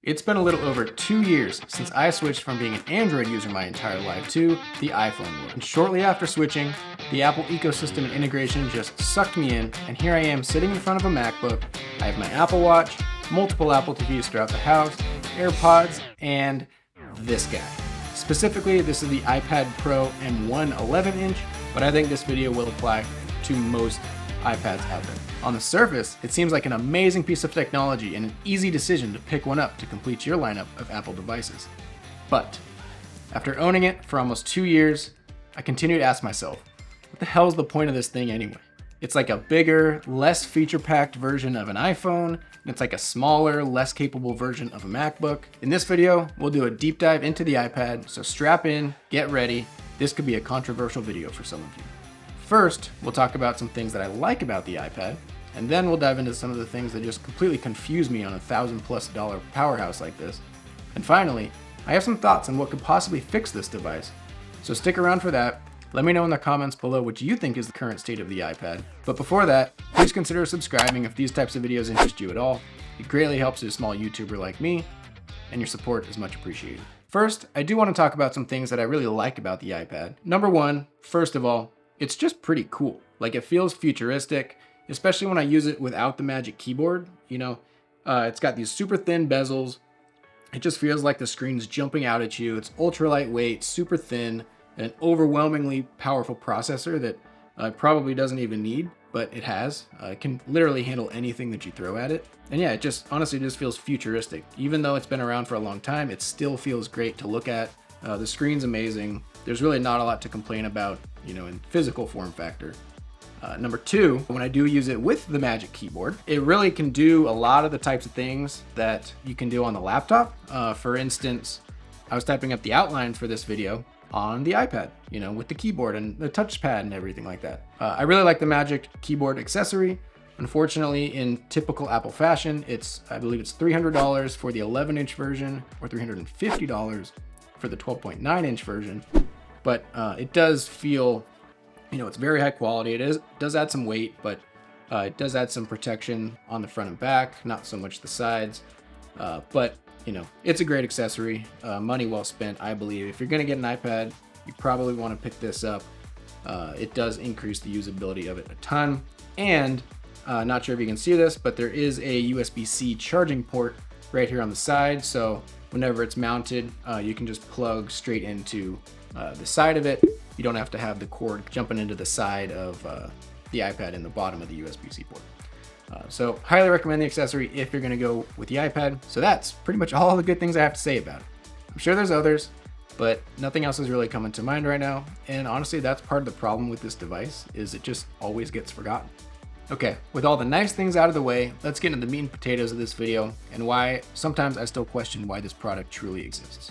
It's been a little over 2 years since I switched from being an Android user my entire life to the iPhone world. And shortly after switching, the Apple ecosystem and integration just sucked me in, and here I am sitting in front of a MacBook. I have my Apple Watch, multiple Apple TVs throughout the house, AirPods, and this guy. Specifically, this is the iPad Pro M1 11-inch, but I think this video will apply to most iPads out there. On the surface, it seems like an amazing piece of technology and an easy decision to pick one up to complete your lineup of Apple devices. But after owning it for almost 2 years, I continue to ask myself, what the hell is the point of this thing anyway? It's like a bigger, less feature-packed version of an iPhone, and it's like a smaller, less capable version of a MacBook. In this video, we'll do a deep dive into the iPad, so strap in, get ready. This could be a controversial video for some of you. First, we'll talk about some things that I like about the iPad, and then we'll dive into some of the things that just completely confuse me on a $1,000+ powerhouse like this. And finally, I have some thoughts on what could possibly fix this device. So stick around for that. Let me know in the comments below what you think is the current state of the iPad. But before that, please consider subscribing if these types of videos interest you at all. It greatly helps a small YouTuber like me, and your support is much appreciated. First, I do want to talk about some things that I really like about the iPad. Number one, first of all, it's just pretty cool. Like, it feels futuristic, especially when I use it without the Magic Keyboard. It's got these super thin bezels. It just feels like the screen's jumping out at you. It's ultra lightweight, super thin, and an overwhelmingly powerful processor that probably doesn't even need, but it has. It can literally handle anything that you throw at it. And yeah, it just honestly just feels futuristic. Even though it's been around for a long time, it still feels great to look at. The screen's amazing. There's really not a lot to complain about, in physical form factor. Number two, when I do use it with the Magic Keyboard, it really can do a lot of the types of things that you can do on the laptop. For instance, I was typing up the outlines for this video on the iPad, with the keyboard and the touchpad and everything like that. I really like the Magic Keyboard accessory. Unfortunately, in typical Apple fashion, I believe it's $300 for the 11-inch version or $350 for the 12.9-inch version. But it does feel, it's very high quality. It does add some weight, but it does add some protection on the front and back, not so much the sides. But it's a great accessory. Money well spent, I believe. If you're gonna get an iPad, you probably want to pick this up. It does increase the usability of it a ton. And not sure if you can see this, but there is a USB-C charging port right here on the side. So whenever it's mounted, you can just plug straight into the side of it. You don't have to have the cord jumping into the side of the iPad in the bottom of the USB-C port. So highly recommend the accessory if you're gonna go with the iPad. So that's pretty much all the good things I have to say about it. I'm sure there's others, but nothing else is really coming to mind right now. And honestly, that's part of the problem with this device, is it just always gets forgotten. Okay, with all the nice things out of the way, let's get into the meat and potatoes of this video and why sometimes I still question why this product truly exists.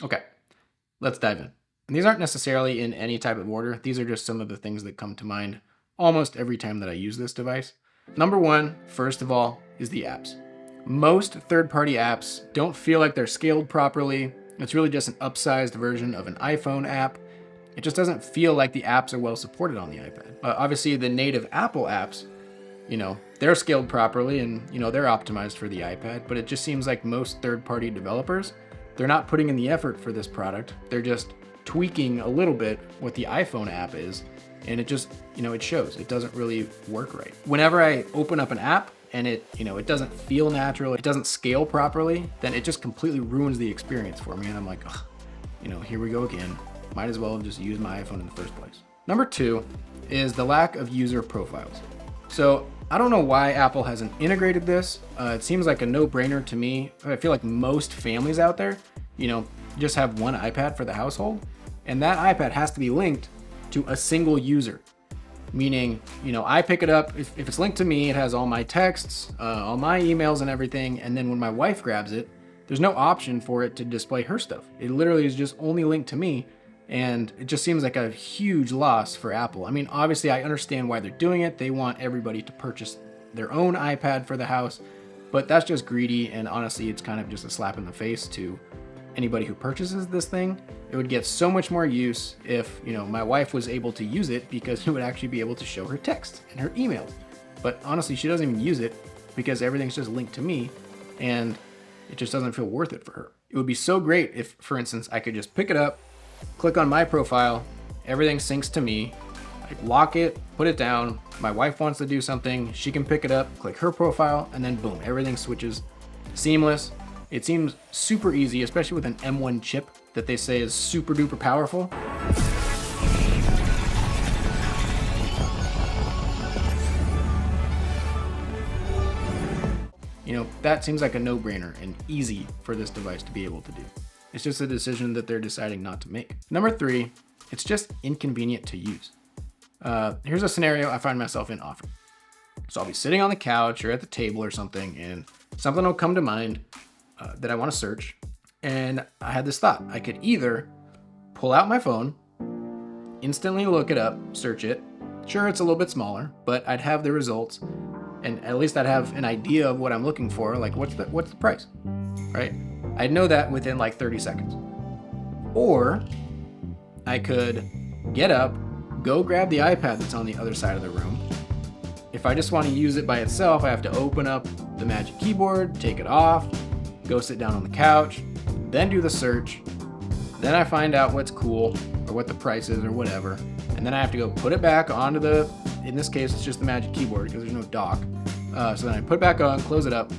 Okay, let's dive in. And these aren't necessarily in any type of order. These are just some of the things that come to mind almost every time that I use this device. Number one, first of all, is the apps. Most third-party apps don't feel like they're scaled properly. It's really just an upsized version of an iPhone app. It just doesn't feel like the apps are well supported on the iPad. Obviously, the native Apple apps, they're scaled properly and, they're optimized for the iPad, but it just seems like most third-party developers, they're not putting in the effort for this product. They're just tweaking a little bit what the iPhone app is, and it just, it shows. It doesn't really work right. Whenever I open up an app and it doesn't feel natural, it doesn't scale properly, then it just completely ruins the experience for me. And I'm like, here we go again. Might as well have just used my iPhone in the first place. Number two is the lack of user profiles. So I don't know why Apple hasn't integrated this. It seems like a no-brainer to me. I feel like most families out there, just have one iPad for the household, and that iPad has to be linked to a single user. Meaning, I pick it up, if it's linked to me, it has all my texts, all my emails and everything, and then when my wife grabs it, there's no option for it to display her stuff. It literally is just only linked to me, and it just seems like a huge loss for Apple. I mean, obviously I understand why they're doing it. They want everybody to purchase their own iPad for the house, but that's just greedy, and honestly, it's kind of just a slap in the face to anybody who purchases this thing, it would get so much more use if, my wife was able to use it, because it would actually be able to show her text and her emails. But honestly, she doesn't even use it because everything's just linked to me, and it just doesn't feel worth it for her. It would be so great if, for instance, I could just pick it up, click on my profile, everything syncs to me, I lock it, put it down, my wife wants to do something, she can pick it up, click her profile, and then boom, everything switches. Seamless. It seems super easy, especially with an M1 chip that they say is super duper powerful. That seems like a no-brainer and easy for this device to be able to do. It's just a decision that they're deciding not to make. Number 3, it's just inconvenient to use. Here's a scenario I find myself in often. So I'll be sitting on the couch or at the table or something, and something will come to mind that I want to search. And I had this thought. I could either pull out my phone, instantly look it up, search it. Sure, it's a little bit smaller, but I'd have the results, and at least I'd have an idea of what I'm looking for, like what's the price, right? I'd know that within like 30 seconds. Or I could get up, go grab the iPad that's on the other side of the room. If I just want to use it by itself, I have to open up the Magic Keyboard, take it off, go sit down on the couch, then do the search. Then I find out what's cool or what the price is or whatever. And then I have to go put it back onto in this case, it's just the Magic Keyboard because there's no dock. So then I put it back on, close it up.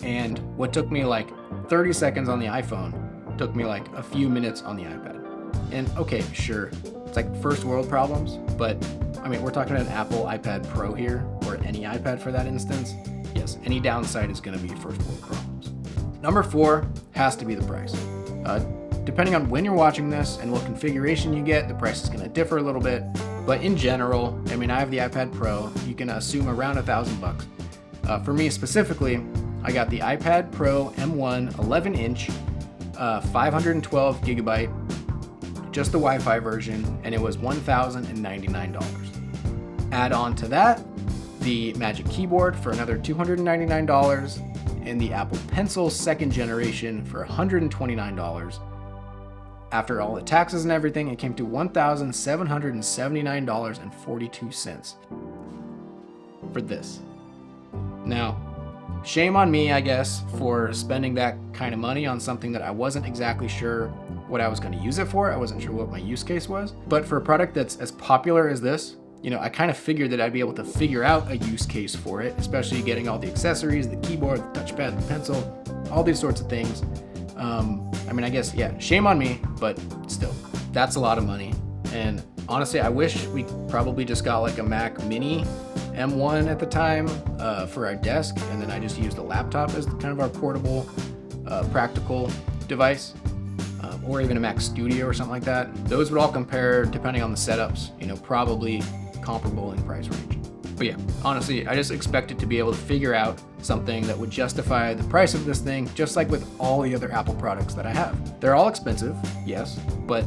And what took me like 30 seconds on the iPhone took me like a few minutes on the iPad. And okay, sure, it's like first world problems, but I mean, we're talking about an Apple iPad Pro here, or any iPad for that instance. Yes, any downside is going to be first world problems. Number 4 has to be the price. Depending on when you're watching this and what configuration you get, the price is going to differ a little bit. But in general, I mean, I have the iPad Pro. You can assume around $1,000. For me specifically, I got the iPad Pro M1 11-inch, 512 gigabyte, just the Wi-Fi version, and it was $1,099. Add on to that the Magic Keyboard for another $299, and the Apple Pencil 2nd generation for $129. After all the taxes and everything, it came to $1,779.42 for this. Now, shame on me, I guess, for spending that kind of money on something that I wasn't exactly sure what I was going to use it for. I wasn't sure what my use case was. But for a product that's as popular as this, I kind of figured that I'd be able to figure out a use case for it, especially getting all the accessories, the keyboard, the touchpad, the pencil, all these sorts of things. I mean, I guess, yeah, shame on me, but still, that's a lot of money. And honestly, I wish we probably just got like a Mac Mini M1 at the time for our desk, and then I just used a laptop as kind of our portable, practical device, or even a Mac Studio or something like that. Those would all compare, depending on the setups, probably comparable in price range. But yeah, honestly, I just expected to be able to figure out something that would justify the price of this thing, just like with all the other Apple products that I have. They're all expensive, yes, but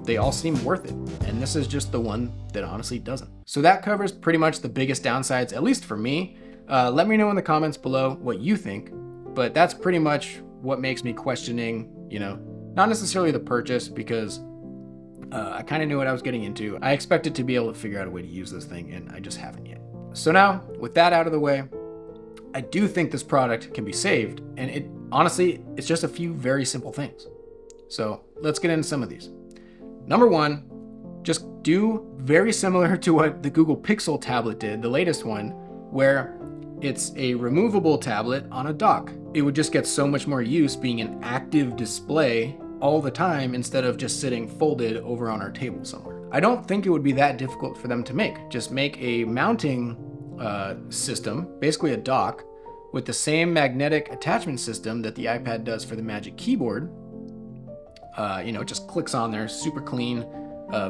they all seem worth it. And this is just the one that honestly doesn't. So that covers pretty much the biggest downsides, at least for me. Let me know in the comments below what you think, but that's pretty much what makes me questioning, not necessarily the purchase, because I kind of knew what I was getting into. I expected to be able to figure out a way to use this thing, and I just haven't yet. So now, with that out of the way, I do think this product can be saved, and it's just a few very simple things. So let's get into some of these. Number 1, just do very similar to what the Google Pixel tablet did, the latest one, where it's a removable tablet on a dock. It would just get so much more use being an active display all the time instead of just sitting folded over on our table somewhere. I don't think it would be that difficult for them to make. Just make a mounting system, basically a dock, with the same magnetic attachment system that the iPad does for the Magic Keyboard. It just clicks on there, super clean,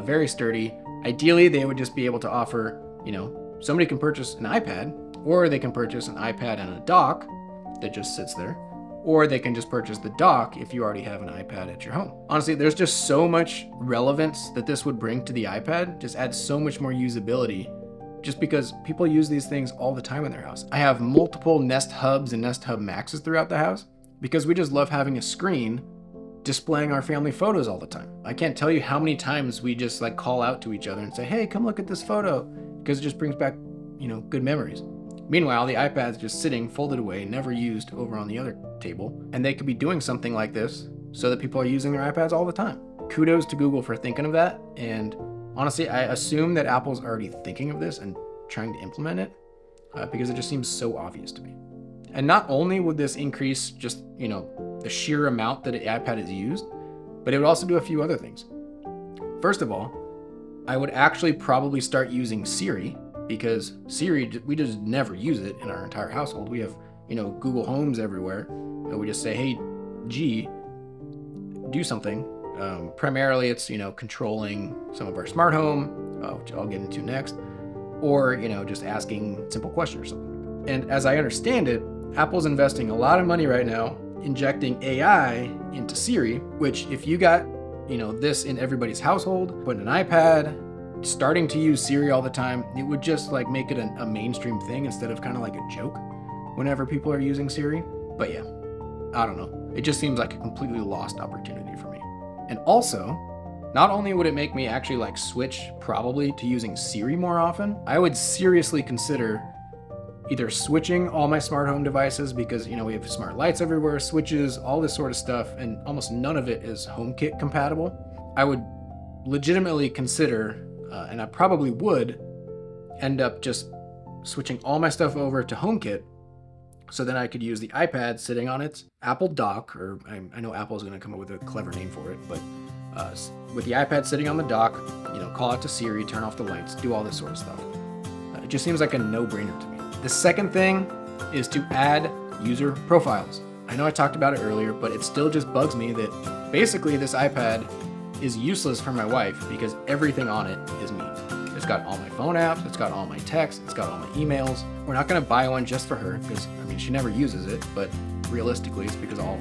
very sturdy. Ideally, they would just be able to offer, somebody can purchase an iPad, or they can purchase an iPad and a dock that just sits there, or they can just purchase the dock if you already have an iPad at your home. Honestly, there's just so much relevance that this would bring to the iPad, just adds so much more usability, just because people use these things all the time in their house. I have multiple Nest Hubs and Nest Hub Maxes throughout the house, because we just love having a screen displaying our family photos all the time. I can't tell you how many times we just like call out to each other and say, hey, come look at this photo, because it just brings back, good memories. Meanwhile, the iPad's just sitting folded away, never used, over on the other table, and they could be doing something like this so that people are using their iPads all the time. Kudos to Google for thinking of that, and honestly, I assume that Apple's already thinking of this and trying to implement it, because it just seems so obvious to me. And not only would this increase just, the sheer amount that the iPad is used, but it would also do a few other things. First of all, I would actually probably start using Siri, because Siri, we just never use it in our entire household. We have, Google Homes everywhere, and we just say, hey, G, do something. Primarily it's, controlling some of our smart home, which I'll get into next, or, just asking simple questions or something. And as I understand it, Apple's investing a lot of money right now injecting AI into Siri, which if you got, this in everybody's household, put in an iPad, starting to use Siri all the time, it would just like make it a mainstream thing instead of kind of like a joke whenever people are using Siri. But yeah, I don't know. It just seems like a completely lost opportunity for me. And also, not only would it make me actually like switch probably to using Siri more often, I would seriously consider either switching all my smart home devices, because we have smart lights everywhere, switches, all this sort of stuff, and almost none of it is HomeKit compatible. I would legitimately consider, and I probably would, end up just switching all my stuff over to HomeKit, so then I could use the iPad sitting on its Apple dock, or I know Apple's going to come up with a clever name for it, but with the iPad sitting on the dock, call out to Siri, turn off the lights, do all this sort of stuff. It just seems like a no-brainer to me. The second thing is to add user profiles. I know I talked about it earlier, but it still just bugs me that basically this iPad is useless for my wife because everything on it is me. It's got all my phone apps, it's got all my texts, it's got all my emails. We're not gonna buy one just for her because, she never uses it, but realistically it's because all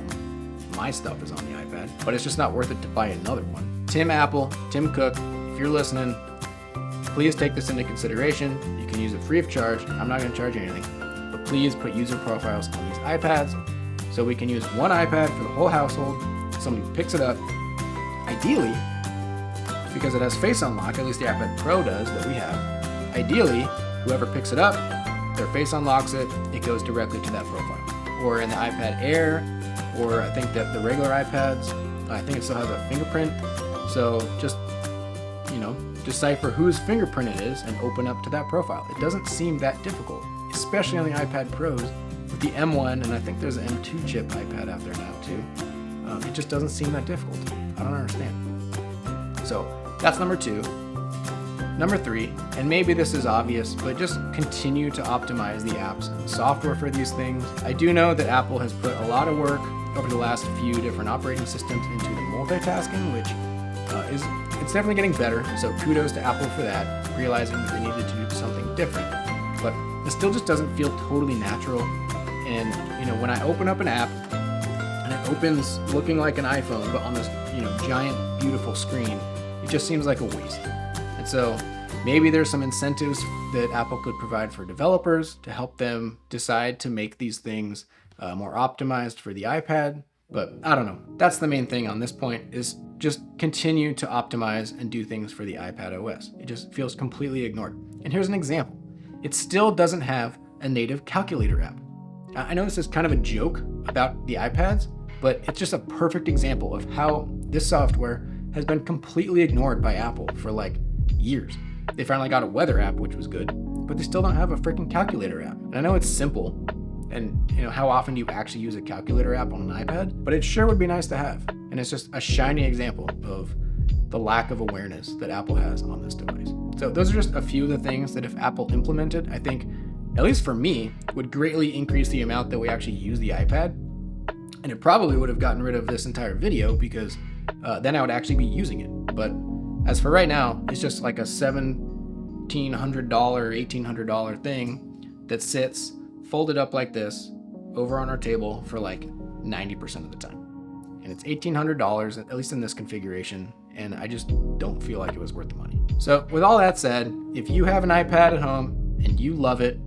my stuff is on the iPad, but it's just not worth it to buy another one. Tim Cook, if you're listening, please take this into consideration. You can use it free of charge. I'm not going to charge you anything, but please put user profiles on these iPads so we can use one iPad for the whole household. Somebody picks it up, ideally, because it has face unlock, at least the iPad Pro does that we have. Ideally, whoever picks it up, their face unlocks it, it goes directly to that profile. Or in the iPad Air, or I think that the regular iPads, I think it still has a fingerprint. So just, decipher whose fingerprint it is and open up to that profile. It doesn't seem that difficult, especially on the iPad Pros with the M1, and I think there's an M2 chip iPad out there now too. It just doesn't seem that difficult to me. I don't understand. So that's number 2. Number 3, and maybe this is obvious, but just continue to optimize the apps and the software for these things. I do know that Apple has put a lot of work over the last few different operating systems into the multitasking, which it's definitely getting better, so kudos to Apple for that, realizing that they needed to do something different. But it still just doesn't feel totally natural. And when I open up an app and it opens looking like an iPhone, but on this giant beautiful screen, it just seems like a waste. And so maybe there's some incentives that Apple could provide for developers to help them decide to make these things more optimized for the iPad. But I don't know. That's the main thing on this point, is just continue to optimize and do things for the iPad OS. It just feels completely ignored. And here's an example. It still doesn't have a native calculator app. I know this is kind of a joke about the iPads, but it's just a perfect example of how this software has been completely ignored by Apple for like years. They finally got a weather app, which was good, but they still don't have a freaking calculator app. And I know it's simple, and how often do you actually use a calculator app on an iPad? But it sure would be nice to have. And it's just a shiny example of the lack of awareness that Apple has on this device. So those are just a few of the things that if Apple implemented, I think, at least for me, would greatly increase the amount that we actually use the iPad. And it probably would have gotten rid of this entire video, because then I would actually be using it. But as for right now, it's just like a $1,700, $1,800 thing that sits folded up like this over on our table for like 90% of the time. And it's $1,800, at least in this configuration, and I just don't feel like it was worth the money. So with all that said, if you have an iPad at home and you love it,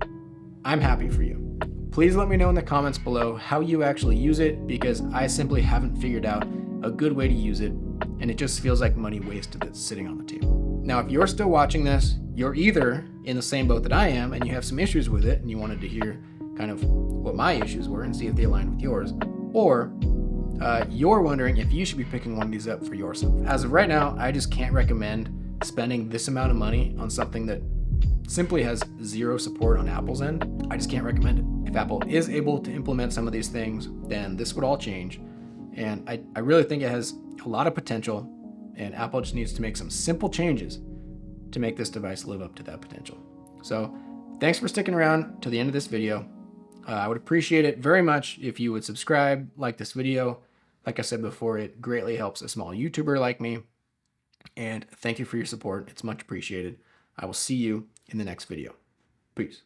I'm happy for you. Please let me know in the comments below how you actually use it, because I simply haven't figured out a good way to use it, and it just feels like money wasted that's sitting on the table. Now, if you're still watching this, you're either in the same boat that I am and you have some issues with it and you wanted to hear kind of what my issues were and see if they align with yours, or you're wondering if you should be picking one of these up for yourself. As of right now, I just can't recommend spending this amount of money on something that simply has zero support on Apple's end. I just can't recommend it. If Apple is able to implement some of these things, then this would all change. And I really think it has a lot of potential, and Apple just needs to make some simple changes to make this device live up to that potential. So thanks for sticking around to the end of this video. I would appreciate it very much if you would subscribe, like this video. Like I said before, it greatly helps a small YouTuber like me. And thank you for your support. It's much appreciated. I will see you in the next video. Peace.